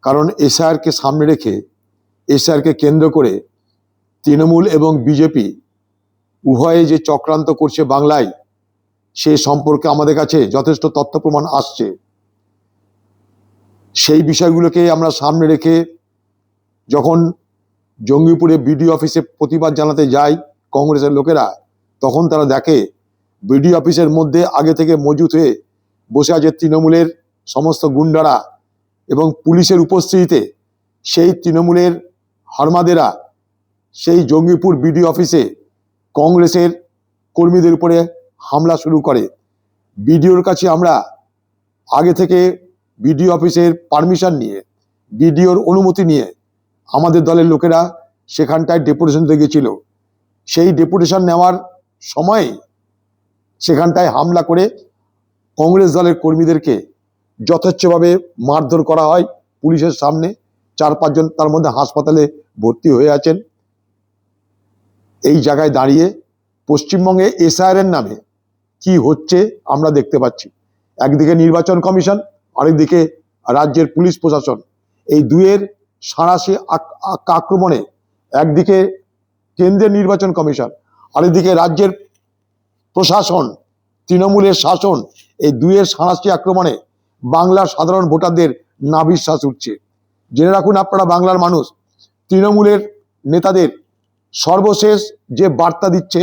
কারণ এসআইআরকে সামনে রেখে, এসআইআরকে কেন্দ্র করে তৃণমূল এবং বিজেপি উভয়ে যে চক্রান্ত করছে বাংলায়, সে সম্পর্কে আমাদের কাছে যথেষ্ট তথ্য প্রমাণ আসছে। সেই বিষয়গুলোকে আমরা সামনে রেখে যখন জঙ্গিপুরে বিডিও অফিসে প্রতিবাদ জানাতে যায় কংগ্রেসের লোকেরা, তখন তারা দেখে বিডিও অফিসের মধ্যে আগে থেকে মজুত হয়ে বসে আছে তৃণমূলের সমস্ত গুন্ডারা, এবং পুলিশের উপস্থিতিতে সেই তৃণমূলের হারমাদেরা সেই জঙ্গিপুর বিডিও অফিসে কংগ্রেসের কর্মীদের উপরে হামলা শুরু করে। বিডিওর কাছে আমরা আগে থেকে বিডিও অফিসের পারমিশন নিয়ে, বিডিওর অনুমতি নিয়ে আমাদের দলের লোকেরা সেখানটায় ডেপুটেশন দিতে গেছিল। সেই ডেপুটেশন নেওয়ার সময় সেখানটায় হামলা করে কংগ্রেস দলের কর্মীদেরকে যথেচ্ছভাবে মারধর করা হয় পুলিশের সামনে। 4-5 জন তার মধ্যে হাসপাতালে ভর্তি হয়ে আছেন। এই জায়গায় দাঁড়িয়ে পশ্চিমবঙ্গে এসআইআর এর নামে কি হচ্ছে আমরা দেখতে পাচ্ছি। একদিকে নির্বাচন কমিশন, আরেকদিকে রাজ্যের পুলিশ প্রশাসন, এই দুয়ের সাঁড়াশি আক্রমণে একদিকে কেন্দ্রের নির্বাচন কমিশন, আরেকদিকে রাজ্যের প্রশাসন, তৃণমূলের শাসন, এই দুয়ের সাঁড়াশি আক্রমণে বাংলার সাধারণ ভোটারদের নাভিশ্বাস উঠছে। জেনে রাখুন আপনারা বাংলার মানুষ, তৃণমূলের নেতাদের সর্বশেষ যে বার্তা দিচ্ছে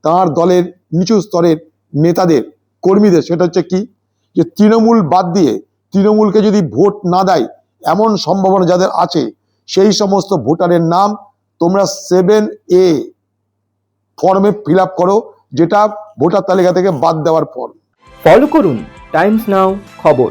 তার দলের নিচু স্তরের নেতাদের, কর্মীদের, সেটা হচ্ছে কি, যে তৃণমূল বাদ দিয়ে, তৃণমূলকে যদি ভোট না দেয় এমন সম্ভাবনা যাদের আছে, সেই সমস্ত ভোটারের নাম তোমরা 7A ফর্মে ফিল আপ করো, যেটা ভোটার তালিকা থেকে বাদ দেওয়ার ফর্ম। ফলো করুন টাইমস নাও খবর।